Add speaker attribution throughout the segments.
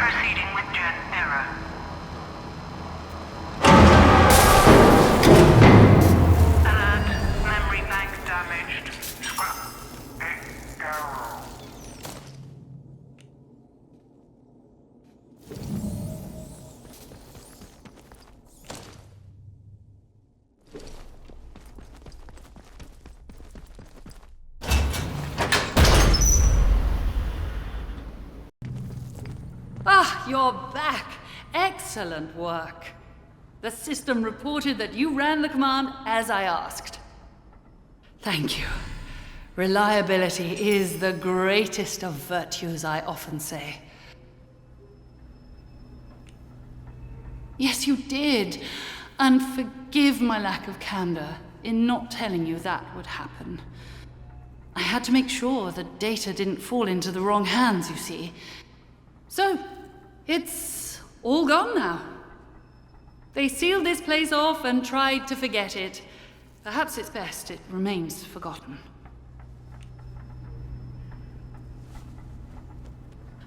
Speaker 1: Proceeding with Gen error. Alert. Memory bank damaged. Scrap. GARROW.
Speaker 2: Ah, you're back. Excellent work. The system reported that you ran the command as I asked. Thank you. Reliability is the greatest of virtues, I often say. Yes, you did. And forgive my lack of candor in not telling you that would happen. I had to make sure the data didn't fall into the wrong hands, you see. So, it's all gone now. They sealed this place off and tried to forget it. Perhaps it's best it remains forgotten.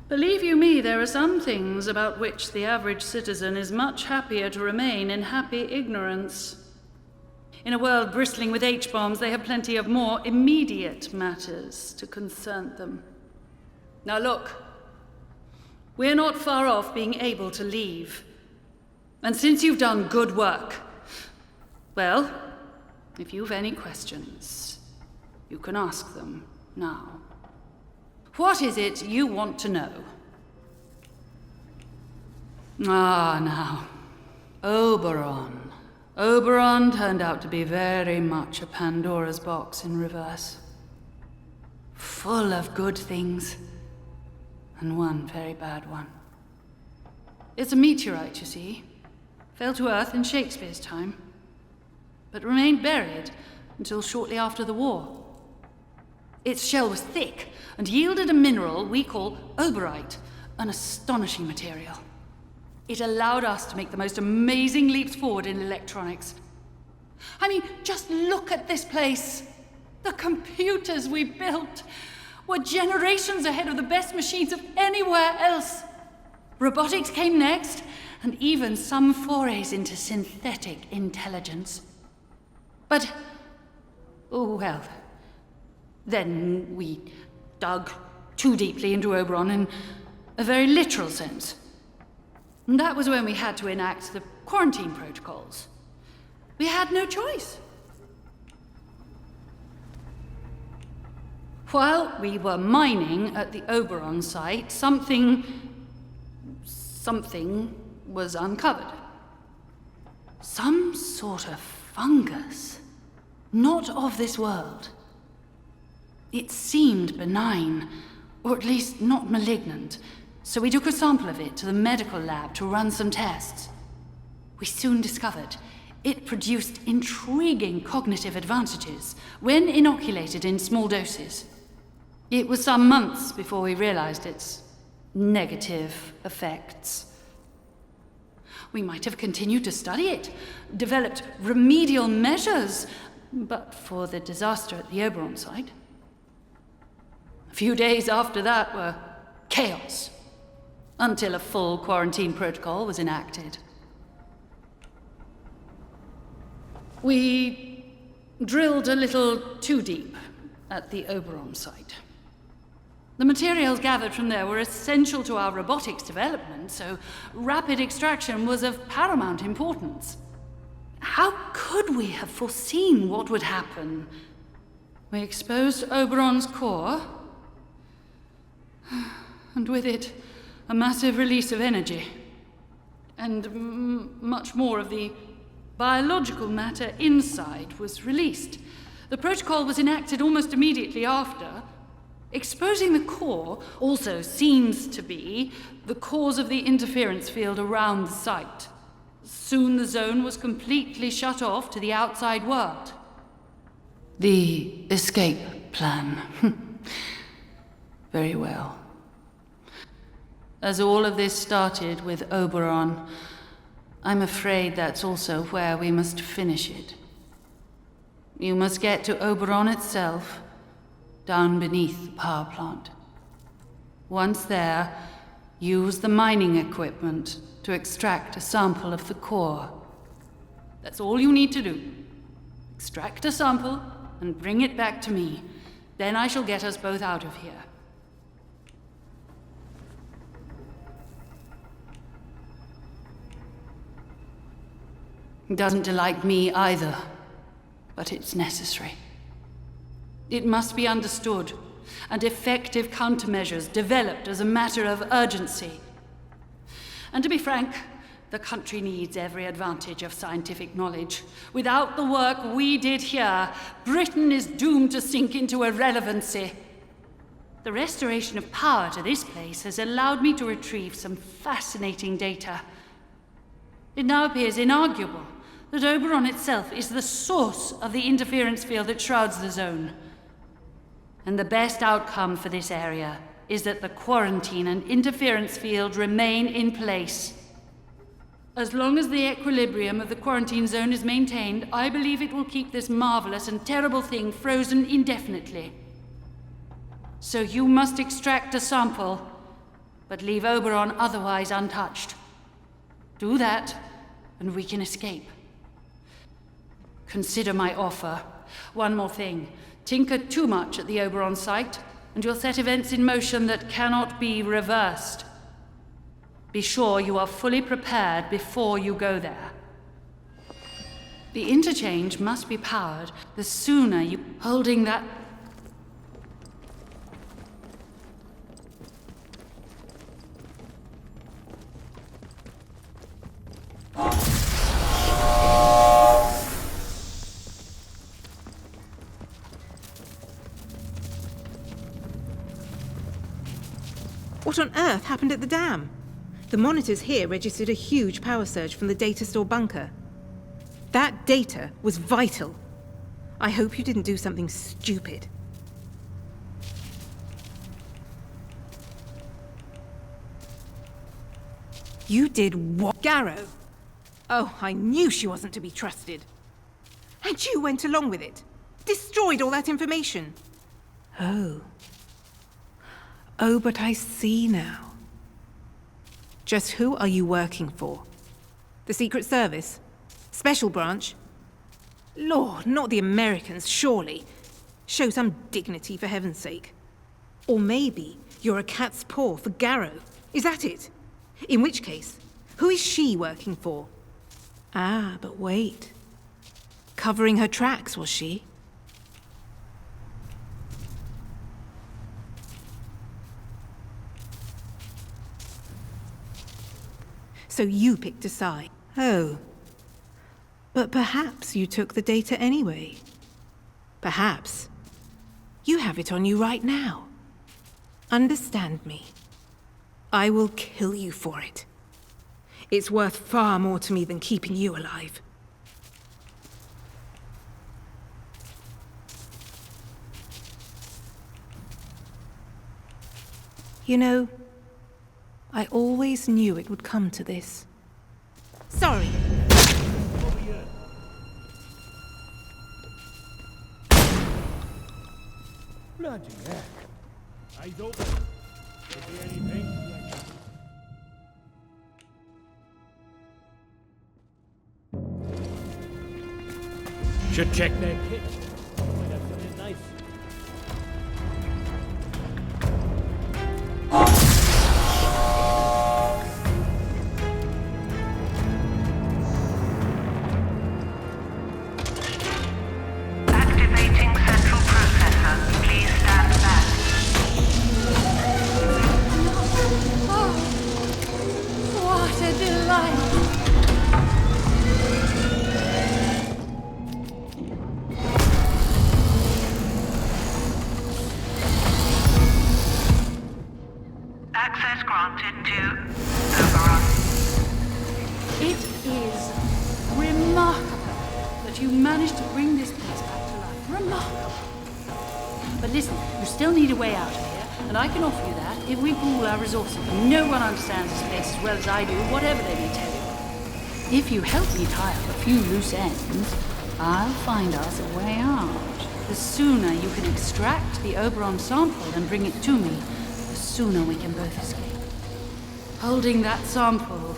Speaker 2: Believe you me, there are some things about which the average citizen is much happier to remain in happy ignorance. In a world bristling with H-bombs, they have plenty of more immediate matters to concern them. Now look. We're not far off being able to leave. And since you've done good work, well, if you've any questions, you can ask them now. What is it you want to know? Ah, now. Oberon. Oberon turned out to be very much a Pandora's box in reverse. Full of good things. And one very bad one. It's a meteorite, you see. Fell to Earth in Shakespeare's time, but remained buried until shortly after the war. Its shell was thick and yielded a mineral we call oberite, an astonishing material. It allowed us to make the most amazing leaps forward in electronics. I mean, just look at this place. The computers we built were generations ahead of the best machines of anywhere else. Robotics came next, and even some forays into synthetic intelligence. But, oh well, then we dug too deeply into Oberon in a very literal sense. And that was when we had to enact the quarantine protocols. We had no choice. While we were mining at the Oberon site, something was uncovered. Some sort of fungus. Not of this world. It seemed benign, or at least not malignant, so we took a sample of it to the medical lab to run some tests. We soon discovered it produced intriguing cognitive advantages when inoculated in small doses. It was some months before we realized its negative effects. We might have continued to study it, developed remedial measures, but for the disaster at the Oberon site. A few days after that were chaos, until a full quarantine protocol was enacted. We drilled a little too deep at the Oberon site. The materials gathered from there were essential to our robotics development, so rapid extraction was of paramount importance. How could we have foreseen what would happen? We exposed Oberon's core, and with it, a massive release of energy, and much more of the biological matter inside was released. The protocol was enacted almost immediately after. Exposing the core also seems to be the cause of the interference field around the site. Soon the zone was completely shut off to the outside world. The escape plan. Very well. As all of this started with Oberon, I'm afraid that's also where we must finish it. You must get to Oberon itself, down beneath the power plant. Once there, Use the mining equipment to extract a sample of the core. That's all you need to do. Extract a sample and bring it back to me. Then I shall get us both out of here. It doesn't delight me either, but it's necessary. It must be understood, and effective countermeasures developed as a matter of urgency. And to be frank, the country needs every advantage of scientific knowledge. Without the work we did here, Britain is doomed to sink into irrelevancy. The restoration of power to this place has allowed me to retrieve some fascinating data. It now appears inarguable that Oberon itself is the source of the interference field that shrouds the zone. And the best outcome for this area is that the quarantine and interference field remain in place. As long as the equilibrium of the quarantine zone is maintained, I believe it will keep this marvelous and terrible thing frozen indefinitely. So you must extract a sample, but leave Oberon otherwise untouched. Do that, and we can escape. Consider my offer. One more thing. Tinker too much at the Oberon site, and you'll set events in motion that cannot be reversed. Be sure you are fully prepared before you go there. The interchange must be powered. The sooner you... Holding that...
Speaker 3: What on earth happened at the dam? The monitors here registered a huge power surge from the data store bunker. That data was vital. I hope you didn't do something stupid. You did what? GARROW? Oh, I knew she wasn't to be trusted. And you went along with it. Destroyed all that information. Oh, but I see now. Just who are you working for? The Secret Service? Special branch? Lord, not the Americans, surely. Show some dignity, for heaven's sake. Or maybe you're a cat's paw for GARROW. Is that it? In which case, who is she working for? Ah, but wait. Covering her tracks, was she? So you picked a side. Oh. But perhaps you took the data anyway. Perhaps. You have it on you right now. Understand me. I will kill you for it. It's worth far more to me than keeping you alive. You know, I always knew it would come to this. Sorry.
Speaker 4: Bloody heck. Eyes open. Could be anything. Should check that kit. Might have something nice.
Speaker 1: Activating central processor. Please stand back.
Speaker 2: Oh, what a delight!
Speaker 1: Access granted to Oberon.
Speaker 2: It is remarkable that you managed to bring this place back to life. Remarkable. But listen, you still need a way out of here, and I can offer you that if we pool our resources. No one understands this place as well as I do, whatever they may tell you. If you help me tie up a few loose ends, I'll find us a way out. The sooner you can extract the Oberon sample and bring it to me, the sooner we can both escape. Holding that sample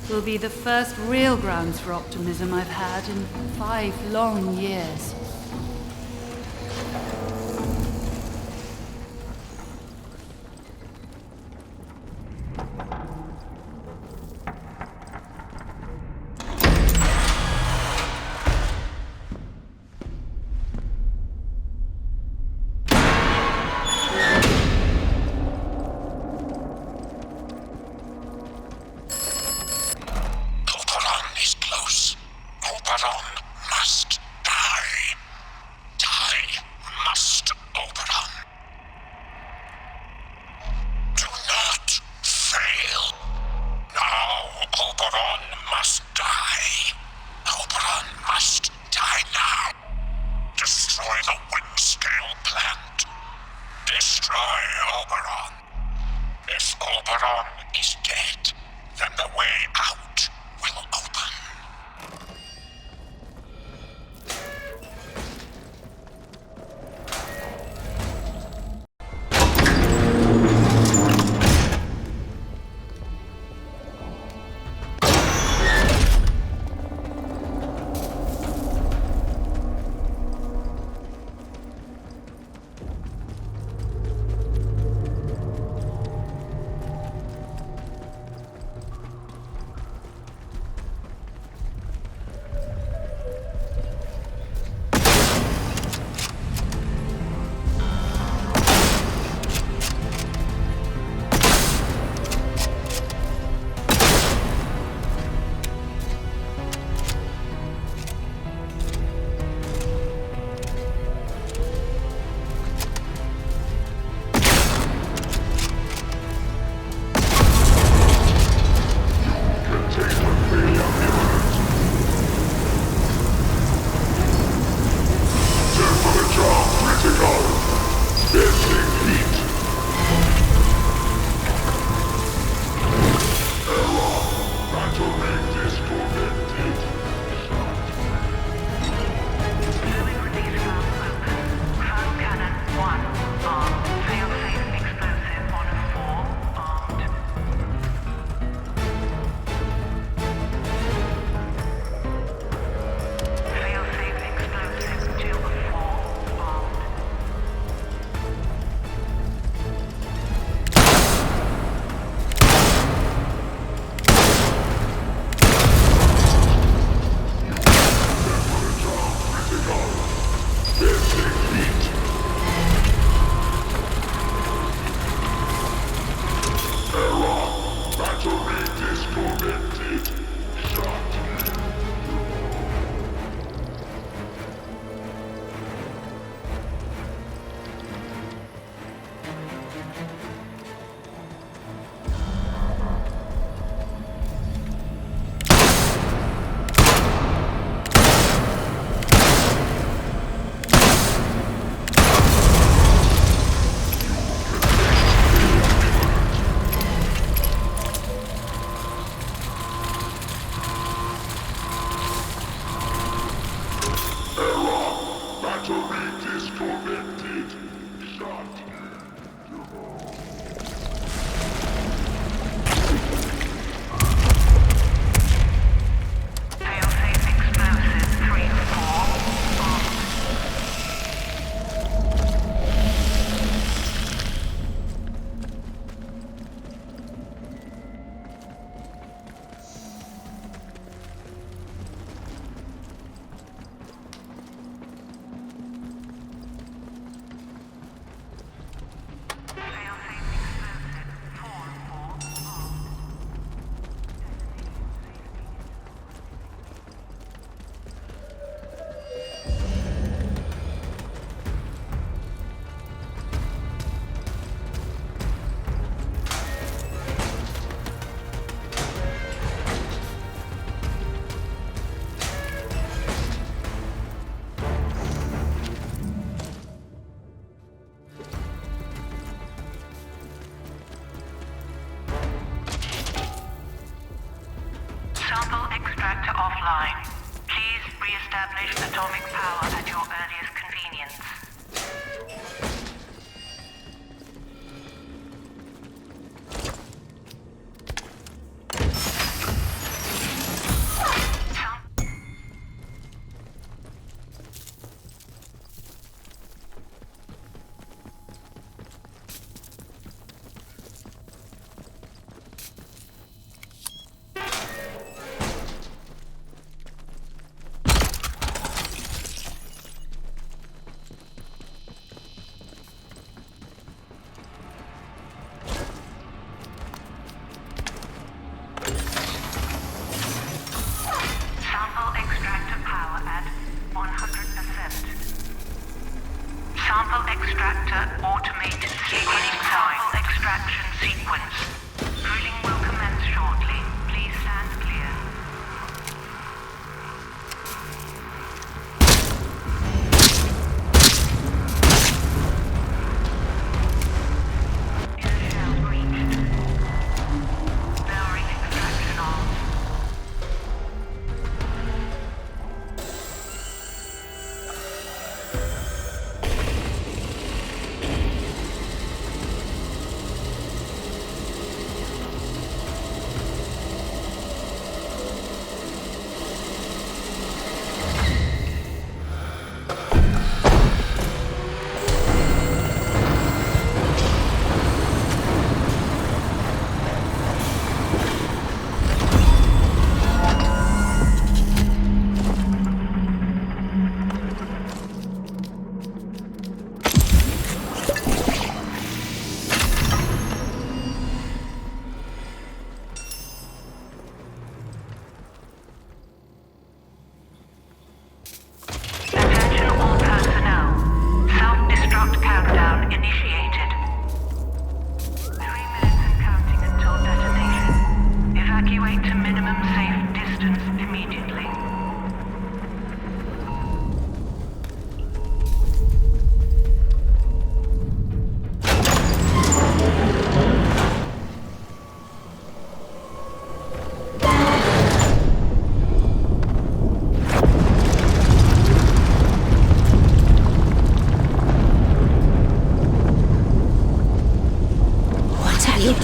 Speaker 2: will be the first real grounds for optimism I've had in 5 long years.
Speaker 1: Extractor offline. Please re-establish atomic power at your earliest convenience.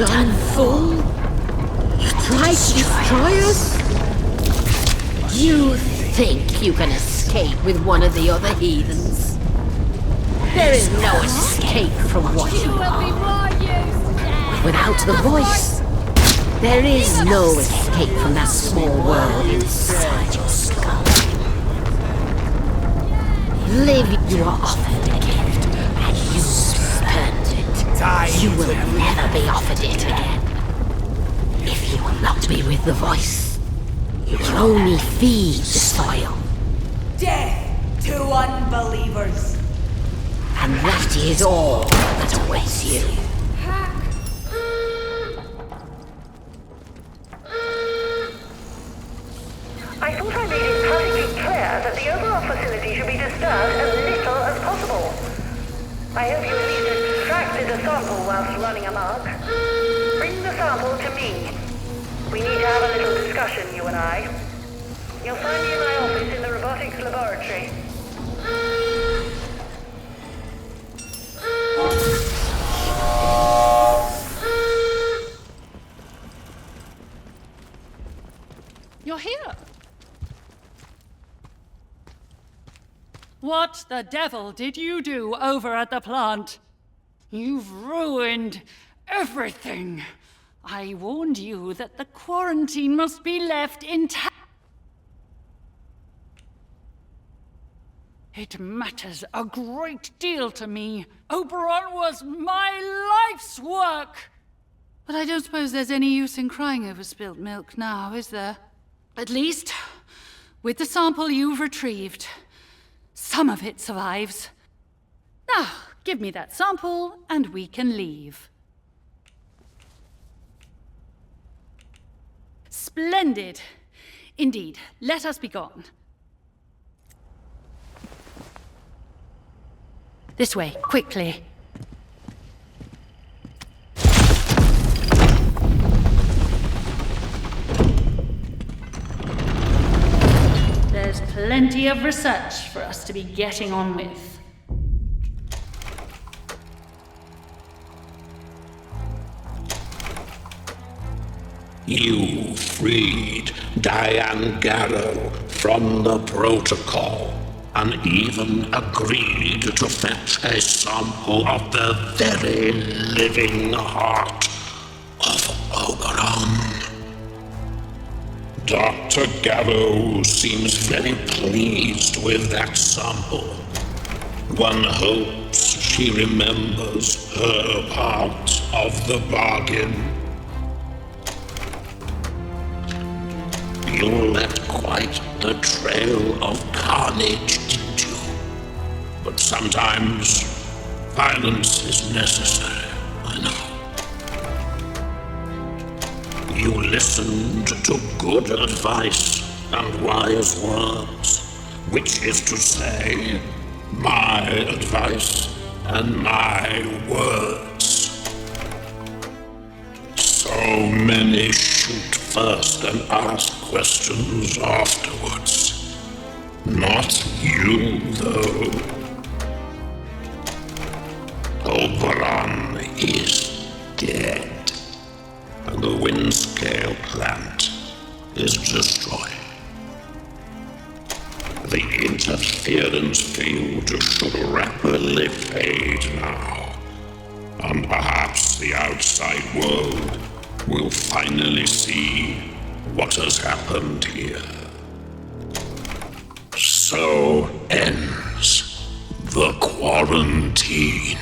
Speaker 5: done, fool? You tried to destroy us? You think you can escape with one of the other heathens? There is no escape from what you are. Without the voice, there is no escape from that small world inside your skull. Live, you are offered a gift, and you spurned it. You will never be offered it again. If you will not be with the voice, you will only feed the soil.
Speaker 6: Death to unbelievers.
Speaker 5: And that is all that awaits you.
Speaker 7: I thought I made it perfectly clear that the overall facility should be disturbed as little as possible. I hope you at least extracted a sample whilst running amok. Bring the sample to me. We need to have a little discussion, you and I. You'll find me in my office in the robotics laboratory.
Speaker 2: You're here. What the devil did you do over at the plant? You've ruined everything. I warned you that the quarantine must be left intact. It matters a great deal to me. Oberon was my life's work. But I don't suppose there's any use in crying over spilt milk now, is there? At least, with the sample you've retrieved, some of it survives. Now, give me that sample, and we can leave. Splendid. Indeed, let us be gone. This way, quickly. There's plenty of research for us to be getting on with.
Speaker 8: You freed Diane GARROW from the protocol and even agreed to fetch a sample of the very living heart of Oberon. Dr. GARROW seems very pleased with that sample. One hopes she remembers her part of the bargain. You left quite a trail of carnage, didn't you? But sometimes violence is necessary, I know. You listened to good advice and wise words, which is to say, my advice and my words. So many shoot first and ask questions afterwards. Not you, though. Oberon is dead, and the Windscale plant is destroyed. The interference field should rapidly fade now, and perhaps the outside world will finally see what has happened here. So ends the quarantine.